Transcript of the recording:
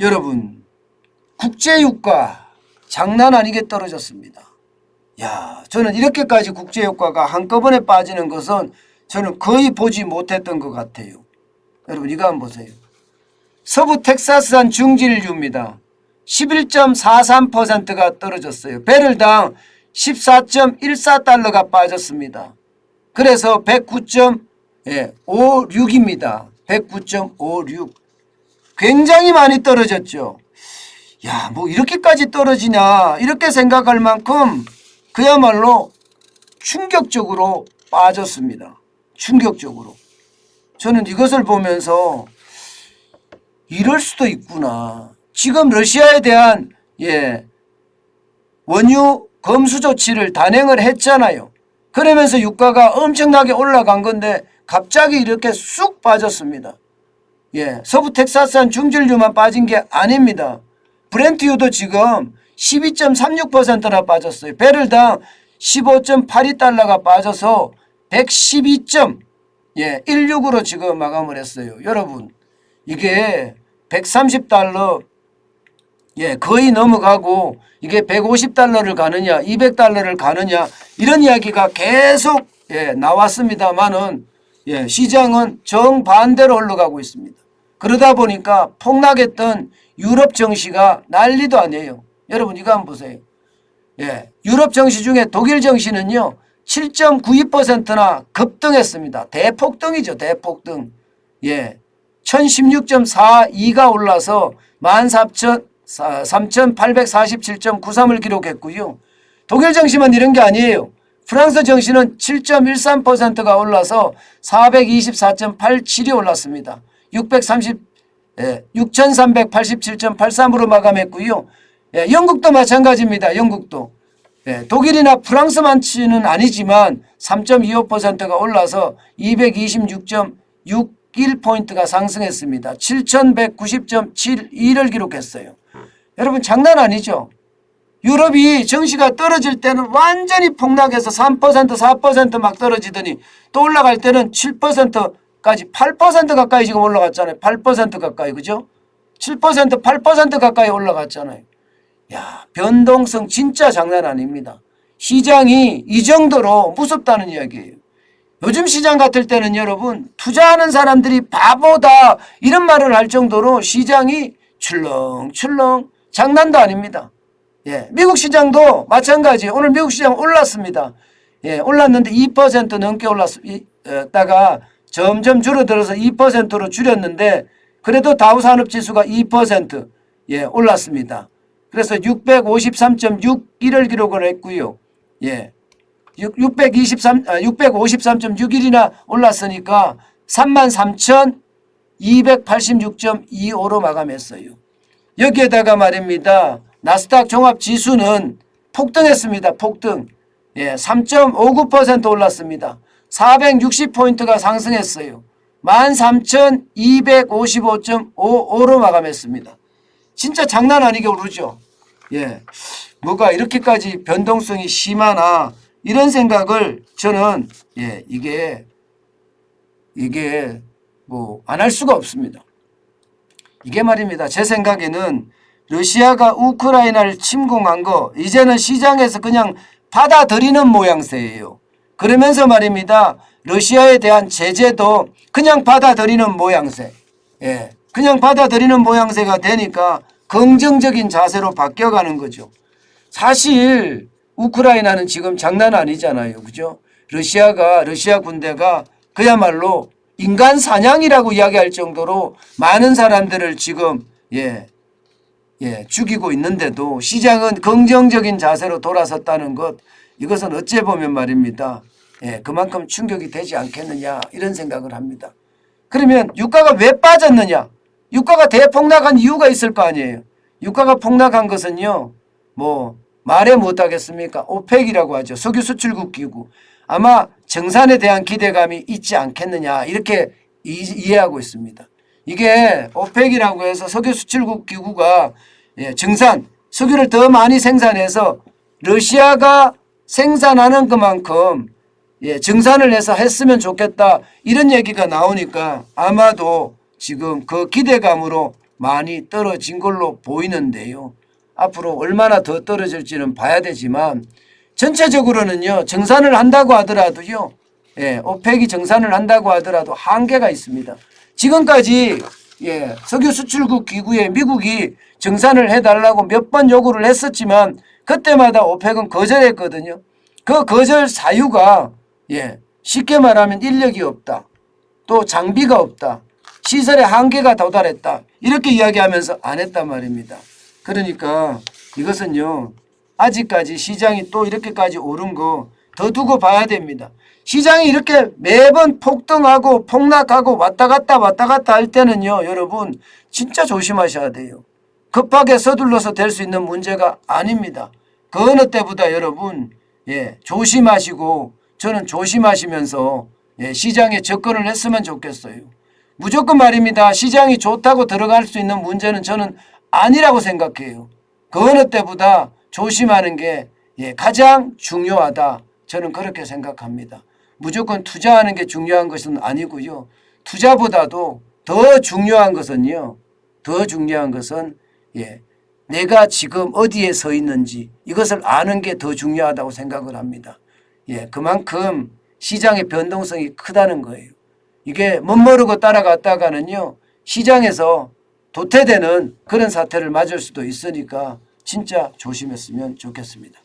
여러분, 국제유가 장난 아니게 떨어졌습니다. 야, 저는 이렇게까지 국제유가가 한꺼번에 빠지는 것은 저는 거의 보지 못했던 것 같아요. 여러분 이거 한번 보세요. 서부 텍사스산 중진유입니다. 11.43%가 떨어졌어요. 배럴당 14.14달러가 빠졌습니다. 그래서 109.56입니다. 109.56. 굉장히 많이 떨어졌죠. 야, 뭐 이렇게까지 떨어지냐 이렇게 생각할 만큼 그야말로 충격적으로 빠졌습니다. 충격적으로. 저는 이것을 보면서 이럴 수도 있구나. 지금 러시아에 대한 원유 검수 조치를 단행을 했잖아요. 그러면서 유가가 엄청나게 올라간 건데 갑자기 이렇게 쑥 빠졌습니다. 서부 텍사스산 중진유만 빠진 게 아닙니다. 브렌트유도 지금 12.36%나 빠졌어요. 배럴당 15.82달러가 빠져서 112.16으로 지금 마감을 했어요. 여러분 이게 130달러 거의 넘어가고 이게 150달러를 가느냐 200달러를 가느냐 이런 이야기가 계속 나왔습니다만은 시장은 정반대로 흘러가고 있습니다. 그러다 보니까 폭락했던 유럽 증시가 난리도 아니에요. 여러분 이거 한번 보세요. 유럽 증시 중에 독일 증시는요 7.92%나 급등했습니다. 대폭등이죠. 대폭등. 1016.42가 올라서 3847.93을 기록했고요. 독일 증시만 이런 게 아니에요. 프랑스 증시는 7.13%가 올라서 424.87이 올랐습니다. 6387.83으로 마감했고요. 영국도 마찬가지입니다. 영국도. 독일이나 프랑스만치는 아니지만 3.25%가 올라서 226.61포인트가 상승했습니다. 7190.71을 기록했어요. 여러분 장난 아니죠? 유럽이 증시가 떨어질 때는 완전히 폭락해서 3% 4% 막 떨어지더니 또 올라갈 때는 7%까지 8% 가까이 지금 올라갔잖아요. 8% 가까이 그죠? 7% 8% 가까이 올라갔잖아요. 야, 변동성 진짜 장난 아닙니다. 시장이 이 정도로 무섭다는 이야기예요. 요즘 시장 같을 때는 여러분 투자하는 사람들이 바보다 이런 말을 할 정도로 시장이 출렁출렁 장난도 아닙니다. 미국 시장도 마찬가지. 오늘 미국 시장 올랐습니다. 올랐는데 2% 넘게 올랐다가 점점 줄어들어서 2%로 줄였는데 그래도 다우산업지수가 2% 올랐습니다. 그래서 653.61을 기록을 했고요. 653.61이나 올랐으니까 33,286.25로 마감했어요. 여기에다가 말입니다. 나스닥 종합지수는 폭등했습니다. 폭등. 3.59% 올랐습니다. 460포인트가 상승했어요. 13,255.55로 마감했습니다. 진짜 장난 아니게 오르죠. 뭐가 이렇게까지 변동성이 심하나 이런 생각을 저는 이게 뭐 안 할 수가 없습니다. 이게 말입니다. 제 생각에는 러시아가 우크라이나를 침공한 거 이제는 시장에서 그냥 받아들이는 모양새예요. 그러면서 말입니다. 러시아에 대한 제재도 그냥 받아들이는 모양새. 그냥 받아들이는 모양새가 되니까 긍정적인 자세로 바뀌어가는 거죠. 사실 우크라이나는 지금 장난 아니잖아요. 그죠? 러시아 군대가 그야말로 인간 사냥이라고 이야기할 정도로 많은 사람들을 지금 죽이고 있는데도 시장은 긍정적인 자세로 돌아섰다는 것 이것은 어찌 보면 말입니다. 그만큼 충격이 되지 않겠느냐 이런 생각을 합니다. 그러면 유가가 왜 빠졌느냐? 유가가 대폭락한 이유가 있을 거 아니에요. 유가가 폭락한 것은요. 뭐 말해 못하겠습니까? 오펙이라고 하죠. 석유 수출국 기구. 아마 정산에 대한 기대감이 있지 않겠느냐 이렇게 이해하고 있습니다. 이게 오펙이라고 해서 석유 수출국 기구가 정산, 석유를 더 많이 생산해서 러시아가 생산하는 그만큼 정산을 해서 했으면 좋겠다 이런 얘기가 나오니까 아마도 지금 그 기대감으로 많이 떨어진 걸로 보이는데요. 앞으로 얼마나 더 떨어질지는 봐야 되지만 전체적으로는요. 정산을 한다고 하더라도요. 오펙이 정산을 한다고 하더라도 한계가 있습니다. 지금까지 석유 수출국 기구에 미국이 정산을 해달라고 몇 번 요구를 했었지만 그때마다 오펙은 거절했거든요. 그 거절 사유가 쉽게 말하면 인력이 없다. 또 장비가 없다. 시설의 한계가 도달했다. 이렇게 이야기하면서 안 했단 말입니다. 그러니까 이것은요. 아직까지 시장이 또 이렇게까지 오른 거 더 두고 봐야 됩니다. 시장이 이렇게 매번 폭등하고 폭락하고 왔다 갔다 할 때는요. 여러분 진짜 조심하셔야 돼요. 급하게 서둘러서 될 수 있는 문제가 아닙니다. 그 어느 때보다 여러분 조심하시고 저는 조심하시면서 시장에 접근을 했으면 좋겠어요. 무조건 말입니다. 시장이 좋다고 들어갈 수 있는 문제는 저는 아니라고 생각해요. 그 어느 때보다 조심하는 게 가장 중요하다. 저는 그렇게 생각합니다. 무조건 투자하는 게 중요한 것은 아니고요. 투자보다도 더 중요한 것은요. 더 중요한 것은 내가 지금 어디에 서 있는지 이것을 아는 게 더 중요하다고 생각을 합니다. 그만큼 시장의 변동성이 크다는 거예요. 이게 멋모르고 따라갔다가는요. 시장에서 도태되는 그런 사태를 맞을 수도 있으니까 진짜 조심했으면 좋겠습니다.